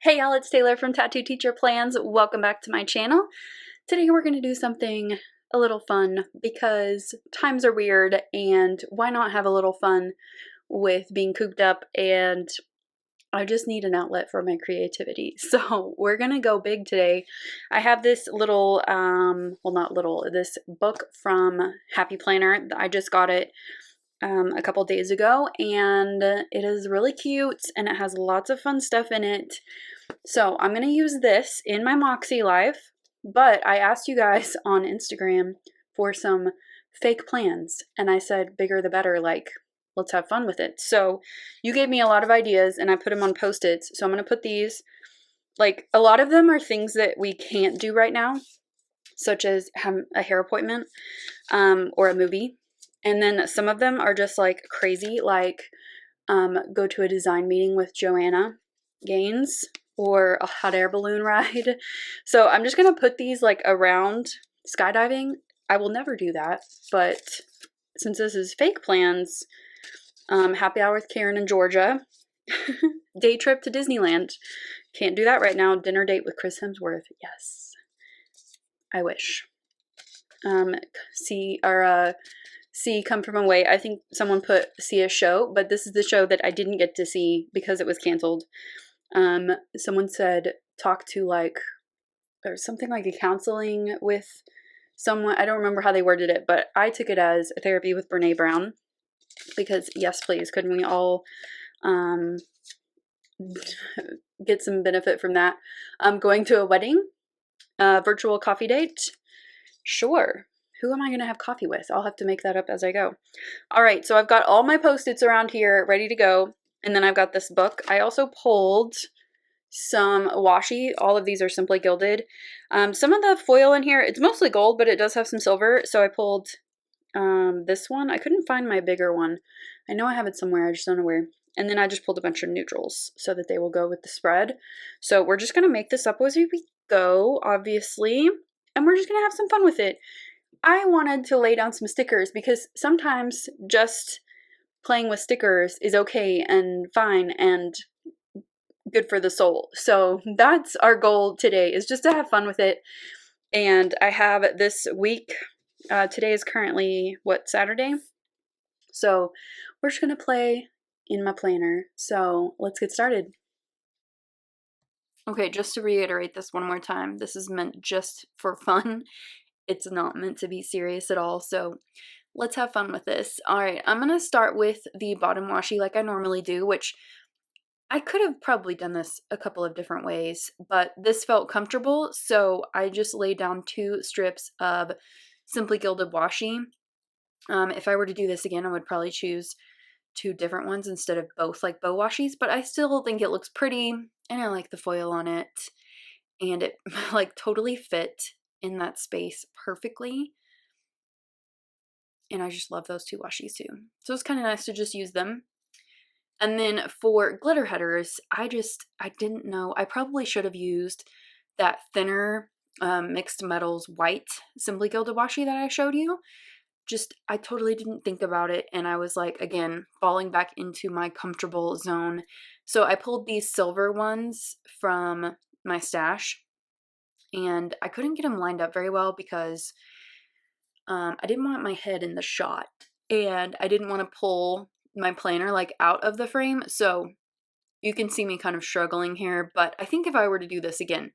Hey y'all, it's Taylor from Tattoo Teacher Plans. Welcome back to my channel. Today we're going to do something a little fun because times are weird and why not have a little fun with being cooped up, and I just need an outlet for my creativity. So we're going to go big today. I have this little, well not little, this book from Happy Planner. I just got it a couple days ago and it is really cute and it has lots of fun stuff in it. So I'm going to use this in my mäksēlife, but I asked you guys on Instagram for some fake plans and I said bigger the better, like let's have fun with it. So you gave me a lot of ideas and I put them on Post-its. So I'm going to put these, like a lot of them are things that we can't do right now, such as have a hair appointment or a movie. And then some of them are just like crazy, like go to a design meeting with Joanna Gaines or a hot air balloon ride. So I'm just going to put these like around skydiving. I will never do that, but since this is fake plans, happy hour with Karen in Georgia, day trip to Disneyland. Can't do that right now. Dinner date with Chris Hemsworth. Yes, I wish. See Come From Away. I think someone put see a show, but this is the show that I didn't get to see because it was canceled. Someone said talk to like, or something like a counseling with someone. I don't remember how they worded it, but I took it as a therapy with Brene Brown because yes, please, couldn't we all get some benefit from that? Going to a wedding, virtual coffee date. Sure. Who am I going to have coffee with? I'll have to make that up as I go. All right, so I've got all my Post-its around here ready to go. And then I've got this book. I also pulled some washi. All of these are simply gilded. Some of the foil in here, it's mostly gold, but it does have some silver. So I pulled this one. I couldn't find my bigger one. I know I have it somewhere. I just don't know where. And then I just pulled a bunch of neutrals so that they will go with the spread. So we're just going to make this up as we go, obviously. And we're just going to have some fun with it. I wanted to lay down some stickers because sometimes just playing with stickers is okay and fine and good for the soul. So that's our goal today, is just to have fun with it. And I have this week, today is currently what, Saturday? So we're just going to play in my planner. So let's get started. Okay, just to reiterate this one more time, this is meant just for fun. It's not meant to be serious at all, so let's have fun with this. All right, I'm going to start with the bottom washi like I normally do, which I could have probably done this a couple of different ways, but this felt comfortable, so I just laid down 2 strips of simply gilded washi. If I were to do this again, I would probably choose 2 different ones instead of both like bow washis, but I still think it looks pretty, and I like the foil on it, and it like totally fit in that space perfectly. And I just love those 2 washis too. So it's kind of nice to just use them. And then for glitter headers, I didn't know. I probably should have used that thinner mixed metals white simply gilded washi that I showed you. I totally didn't think about it. And I was like, again, falling back into my comfortable zone. So I pulled these silver ones from my stash. And I couldn't get them lined up very well because I didn't want my head in the shot. And I didn't want to pull my planner like out of the frame. So you can see me kind of struggling here. But I think if I were to do this again,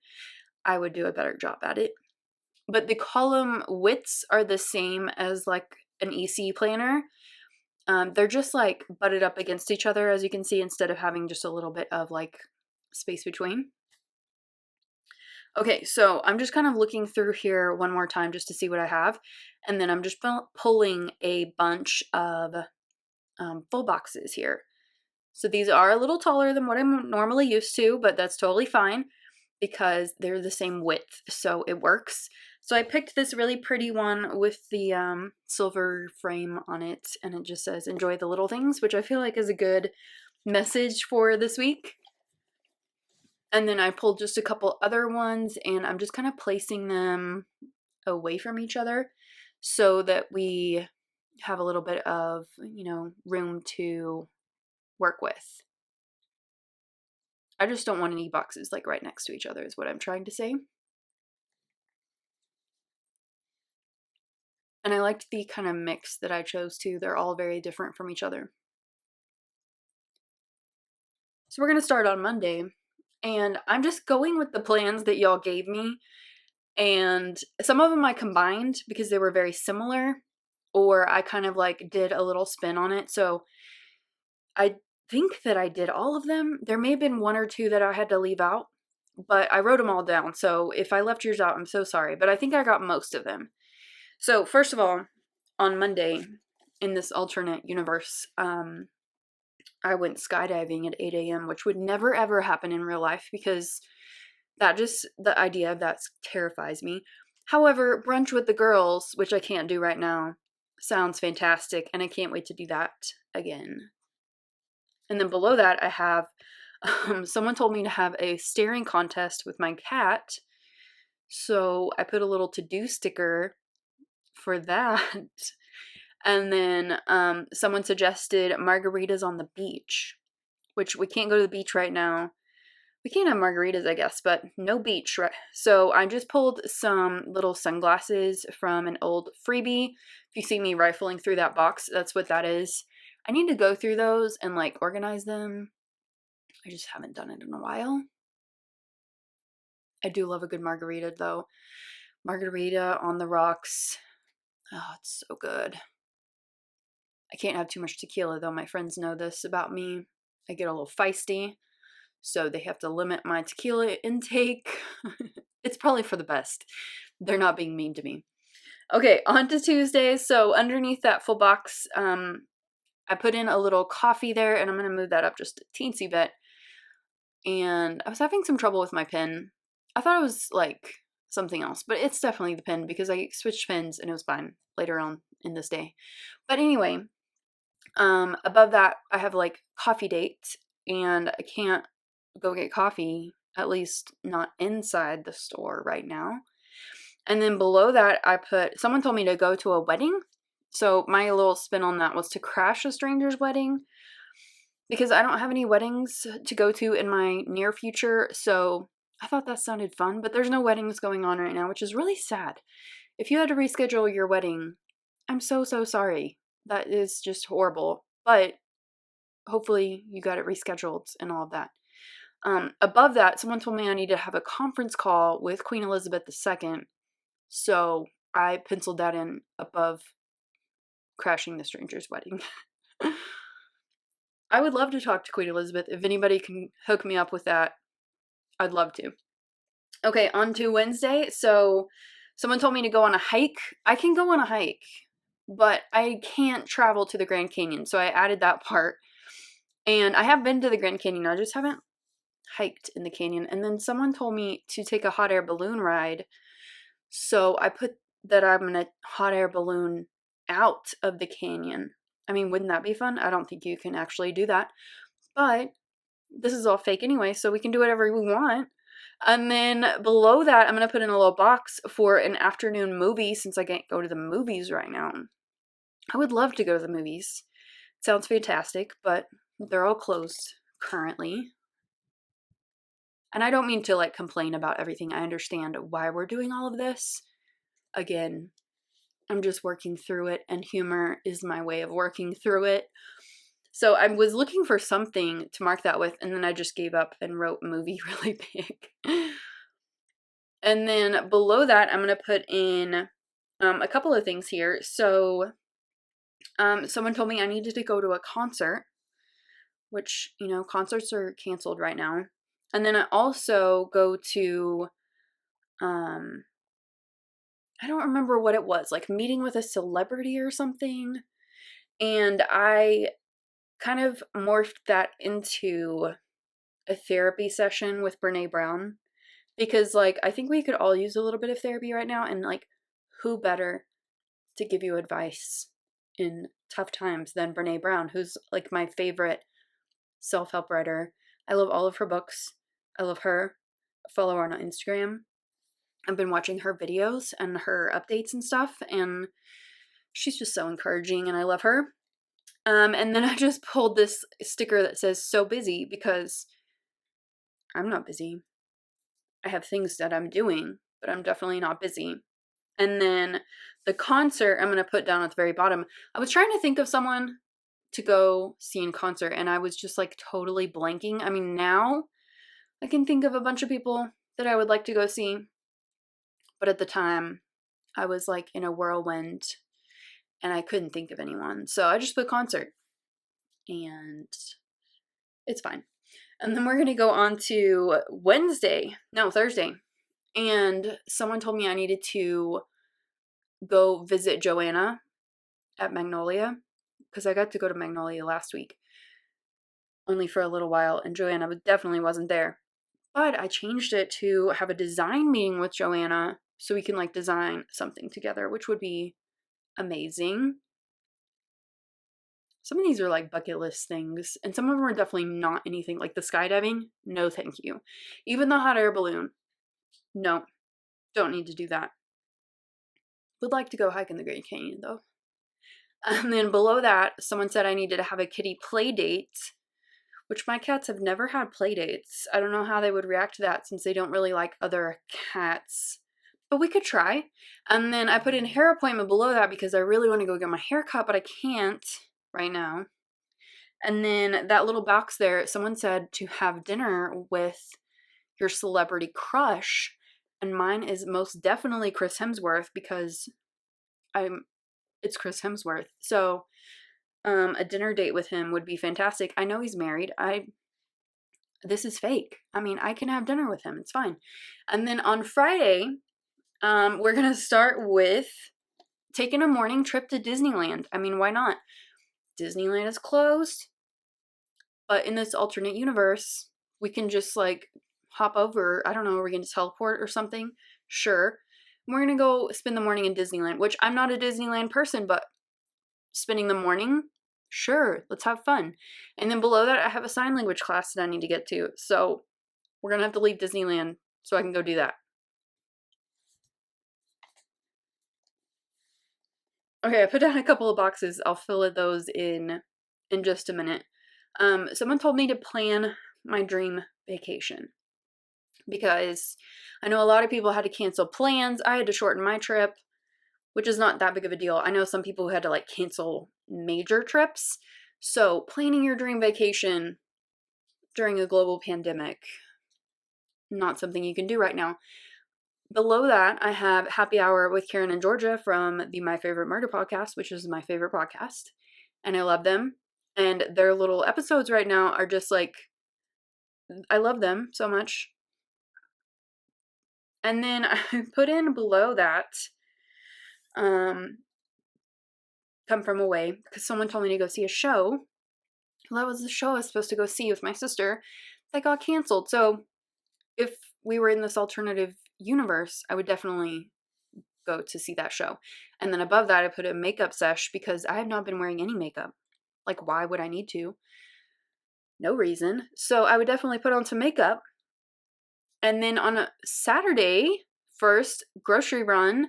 I would do a better job at it. But the column widths are the same as like an EC planner. They're just like butted up against each other, as you can see, instead of having just a little bit of like space between. Okay, so I'm just kind of looking through here one more time just to see what I have. And then I'm just pulling a bunch of full boxes here. So these are a little taller than what I'm normally used to, but that's totally fine because they're the same width, so it works. So I picked this really pretty one with the silver frame on it, and it just says, enjoy the little things, which I feel like is a good message for this week. And then I pulled just a couple other ones, and I'm just kind of placing them away from each other so that we have a little bit of, room to work with. I just don't want any boxes like right next to each other is what I'm trying to say. And I liked the kind of mix that I chose too. They're all very different from each other. So we're going to start on Monday, and I'm just going with the plans that y'all gave me, and some of them I combined because they were very similar, or I kind of like did a little spin on it. So I think that I did all of them. There may have been one or two that I had to leave out, but I wrote them all down. So if I left yours out, I'm so sorry, but I think I got most of them. So first of all, on Monday, in this alternate universe, I went skydiving at 8 a.m., which would never ever happen in real life because the idea of that terrifies me. However, brunch with the girls, which I can't do right now, sounds fantastic, and I can't wait to do that again. And then below that, I have, someone told me to have a staring contest with my cat, so I put a little to-do sticker for that. And then someone suggested margaritas on the beach, which we can't go to the beach right now. We can have margaritas, I guess, but no beach, right? So I just pulled some little sunglasses from an old freebie. If you see me rifling through that box, that's what that is. I need to go through those and like organize them. I just haven't done it in a while. I do love a good margarita though. Margarita on the rocks. Oh, it's so good. I can't have too much tequila though. My friends know this about me. I get a little feisty, so they have to limit my tequila intake. It's probably for the best. They're not being mean to me. Okay, on to Tuesday. So underneath that full box, I put in a little coffee there, and I'm going to move that up just a teensy bit. And I was having some trouble with my pen. I thought it was like something else, but it's definitely the pen because I switched pens and it was fine later on in this day. But anyway, above that, I have like coffee date, and I can't go get coffee, at least not inside the store right now. And then below that, someone told me to go to a wedding. So my little spin on that was to crash a stranger's wedding because I don't have any weddings to go to in my near future. So I thought that sounded fun, but there's no weddings going on right now, which is really sad. If you had to reschedule your wedding, I'm so, so sorry. That is just horrible. But hopefully you got it rescheduled and all of that. Above that, someone told me I need to have a conference call with Queen Elizabeth II. So I penciled that in above crashing the stranger's wedding. I would love to talk to Queen Elizabeth. If anybody can hook me up with that, I'd love to. Okay, on to Wednesday. So someone told me to go on a hike. I can go on a hike, but I can't travel to the Grand Canyon. So I added that part. And I have been to the Grand Canyon. I just haven't hiked in the canyon. And then someone told me to take a hot air balloon ride. So I put that I'm going to hot air balloon out of the canyon. I mean, wouldn't that be fun? I don't think you can actually do that. But this is all fake anyway, so we can do whatever we want. And then below that, I'm going to put in a little box for an afternoon movie since I can't go to the movies right now. I would love to go to the movies. It sounds fantastic, but they're all closed currently. And I don't mean to like complain about everything. I understand why we're doing all of this. Again, I'm just working through it, and humor is my way of working through it. So I was looking for something to mark that with, and then I just gave up and wrote movie really big. And then below that, I'm going to put in a couple of things here. So someone told me I needed to go to a concert, which, you know, concerts are canceled right now. And then I also go to, I don't remember what it was, like meeting with a celebrity or something. And I kind of morphed that into a therapy session with Brene Brown. Because, like, I think we could all use a little bit of therapy right now. And, like, who better to give you advice in tough times than Brene Brown, who's, like, my favorite self-help writer. I love all of her books. I love her. I follow her on Instagram. I've been watching her videos and her updates and stuff, and she's just so encouraging, and I love her. And then I just pulled this sticker that says "so busy" because I'm not busy. I have things that I'm doing, but I'm definitely not busy. And then the concert, I'm going to put down at the very bottom. I was trying to think of someone to go see in concert, and I was just like totally blanking. I mean, now I can think of a bunch of people that I would like to go see, but at the time I was like in a whirlwind and I couldn't think of anyone. So I just put concert, and it's fine. And then we're going to go on to Thursday. And someone told me I needed to go visit Joanna at Magnolia, because I got to go to Magnolia last week, only for a little while, and Joanna definitely wasn't there. But I changed it to have a design meeting with Joanna so we can like design something together, which would be amazing. Some of these are like bucket list things, and some of them are definitely not anything. Like the skydiving, no thank you. Even the hot air balloon, no, don't need to do that. Would like to go hike in the Grand Canyon though. And then below that, someone said I needed to have a kitty play date, which my cats have never had play dates. I don't know how they would react to that since they don't really like other cats, but we could try. And then I put in hair appointment below that because I really want to go get my hair cut, but I can't right now. And then that little box there, someone said to have dinner with your celebrity crush, and mine is most definitely Chris Hemsworth because it's Chris Hemsworth. So a dinner date with him would be fantastic. I know he's married. This is fake. I mean, I can have dinner with him. It's fine. And then on Friday, we're going to start with taking a morning trip to Disneyland. I mean, why not? Disneyland is closed, but in this alternate universe, we can just like hop over. I don't know, we're going to teleport or something. Sure. We're going to go spend the morning in Disneyland, which I'm not a Disneyland person, but spending the morning, sure, let's have fun. And then below that, I have a sign language class that I need to get to. So we're going to have to leave Disneyland so I can go do that. Okay, I put down a couple of boxes. I'll fill those in just a minute. Someone told me to plan my dream vacation because I know a lot of people had to cancel plans. I had to shorten my trip, which is not that big of a deal. I know some people who had to like cancel major trips. So planning your dream vacation during a global pandemic, not something you can do right now. Below that, I have Happy Hour with Karen and Georgia from the My Favorite Murder podcast, which is my favorite podcast. And I love them. And their little episodes right now are just like, I love them so much. And then I put in below that, Come From Away, because someone told me to go see a show. Well, that was the show I was supposed to go see with my sister that got canceled. So if we were in this alternative universe, I would definitely go to see that show. And then above that, I put a makeup sesh because I have not been wearing any makeup. Like, why would I need to? No reason. So I would definitely put on some makeup. And then on a Saturday, first grocery run.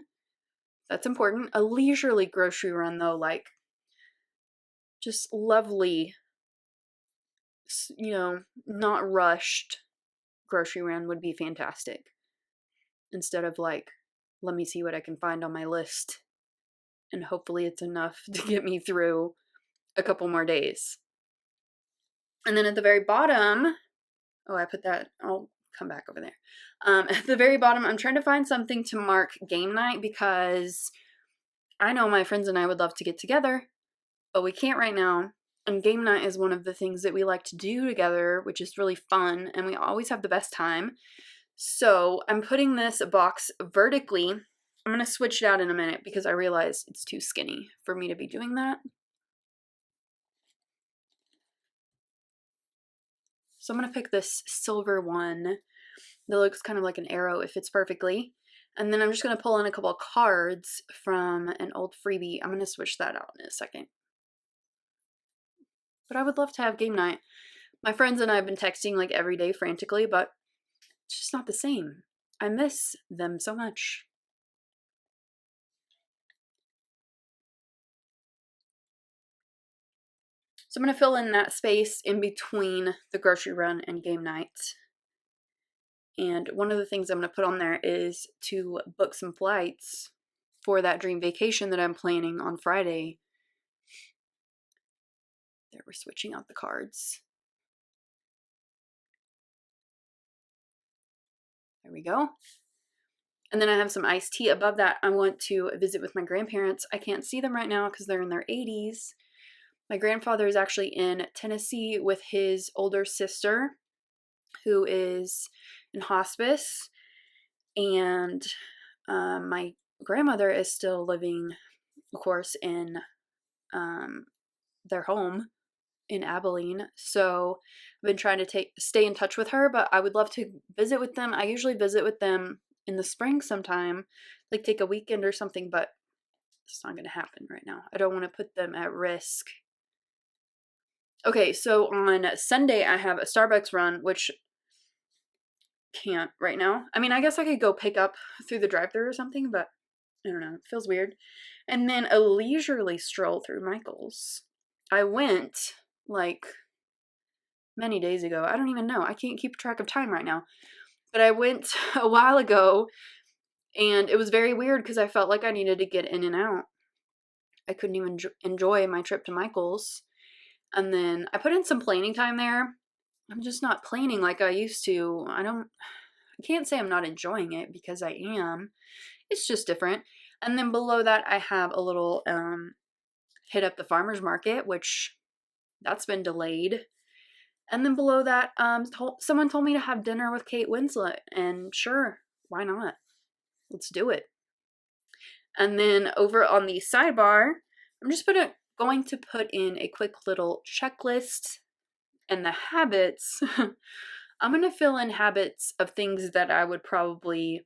That's important. A leisurely grocery run, though, like just lovely, not rushed grocery run would be fantastic. Instead of like, let me see what I can find on my list. And hopefully it's enough to get me through a couple more days. And then at the very bottom, I'll come back over there. At the very bottom, I'm trying to find something to mark game night because I know my friends and I would love to get together, but we can't right now. And game night is one of the things that we like to do together, which is really fun, and we always have the best time. So I'm putting this box vertically. I'm going to switch it out in a minute because I realize it's too skinny for me to be doing that. So I'm going to pick this silver one that looks kind of like an arrow. It fits perfectly. And then I'm just going to pull in a couple of cards from an old freebie. I'm going to switch that out in a second. But I would love to have game night. My friends and I have been texting like every day frantically, but it's just not the same. I miss them so much. So I'm going to fill in that space in between the grocery run and game night. And one of the things I'm going to put on there is to book some flights for that dream vacation that I'm planning on Friday. There, we're switching out the cards. There we go. And then I have some iced tea. Above that, I want to visit with my grandparents. I can't see them right now because they're in their 80s. My grandfather is actually in Tennessee with his older sister, who is in hospice. And my grandmother is still living, of course, in their home in Abilene. So I've been trying to stay in touch with her, but I would love to visit with them. I usually visit with them in the spring sometime, like take a weekend or something, but it's not going to happen right now. I don't want to put them at risk. Okay, so on Sunday I have a Starbucks run, which can't right now. I mean, I guess I could go pick up through the drive-thru or something, but I don't know. It feels weird. And then a leisurely stroll through Michael's. I went like many days ago. I don't even know. I can't keep track of time right now. But I went a while ago, and it was very weird because I felt like I needed to get in and out. I couldn't even enjoy my trip to Michael's. And then I put in some planning time there. I'm just not planning like I used to. I can't say I'm not enjoying it because I am. It's just different. And then below that, I have a little hit up the farmer's market, which that's been delayed. And then below that, someone told me to have dinner with Kate Winslet, and sure, why not? Let's do it. And then over on the sidebar, I'm just going to put in a quick little checklist and the habits. I'm going to fill in habits of things that I would probably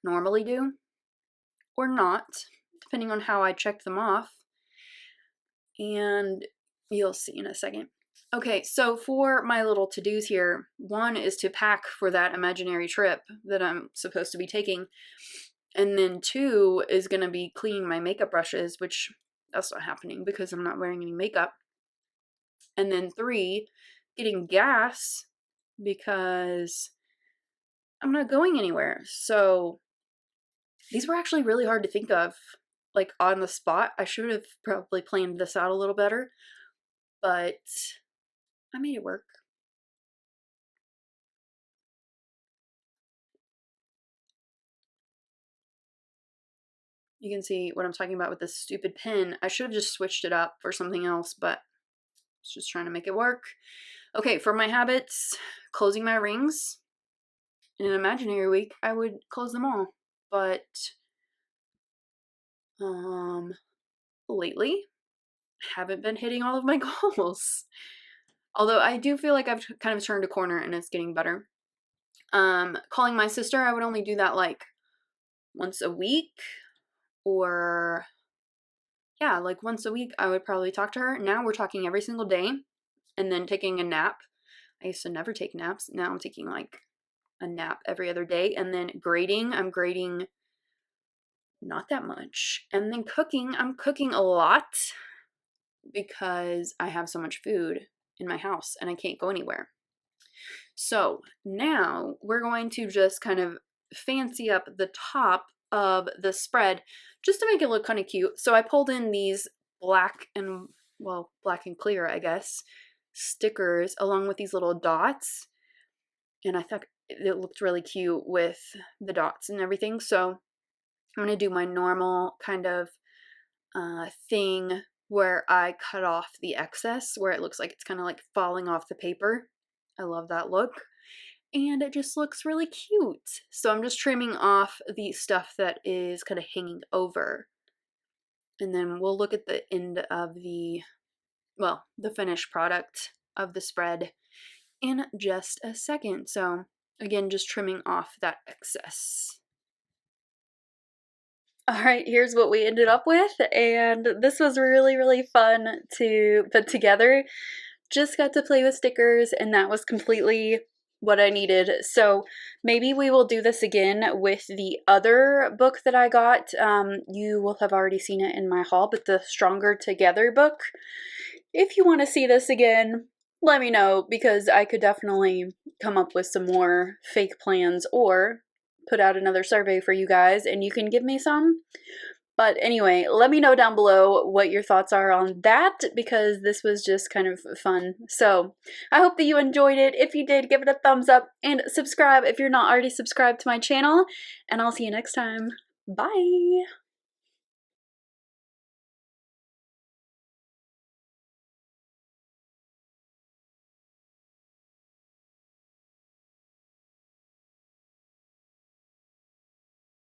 normally do or not, depending on how I check them off. And you'll see in a second. Okay, so for my little to-dos here, one is to pack for that imaginary trip that I'm supposed to be taking. And then 2 is going to be cleaning my makeup brushes, which that's not happening because I'm not wearing any makeup. And then 3, getting gas because I'm not going anywhere. So these were actually really hard to think of, like on the spot. I should have probably planned this out a little better, but I made it work. You can see what I'm talking about with this stupid pen. I should have just switched it up for something else, but I was just trying to make it work. Okay, for my habits, closing my rings. In an imaginary week, I would close them all, but lately, I haven't been hitting all of my goals. Although I do feel like I've kind of turned a corner and it's getting better. Calling my sister, I would only do that like once a week, or yeah, like once a week I would probably talk to her. Now we're talking every single day, and then taking a nap. I used to never take naps. Now I'm taking like a nap every other day. And then grading, I'm grading not that much. And then cooking, I'm cooking a lot because I have so much food in my house and I can't go anywhere. So now we're going to just kind of fancy up the top of the spread just to make it look kind of cute. So I pulled in these black and clear, I guess, stickers along with these little dots. And I thought it looked really cute with the dots and everything. So I'm going to do my normal kind of thing where I cut off the excess, where it looks like it's kind of like falling off the paper. I love that look. And it just looks really cute. So I'm just trimming off the stuff that is kind of hanging over. And then we'll look at the end of the finished product of the spread in just a second. So again, just trimming off that excess. All right, here's what we ended up with, and this was really, really fun to put together. Just got to play with stickers, and that was completely what I needed. So maybe we will do this again with the other book that I got. You will have already seen it in my haul, but the Stronger Together book. If you want to see this again, let me know, because I could definitely come up with some more fake plans or put out another survey for you guys and you can give me some. But anyway, let me know down below what your thoughts are on that, because this was just kind of fun. So I hope that you enjoyed it. If you did, give it a thumbs up and subscribe if you're not already subscribed to my channel. And I'll see you next time. Bye!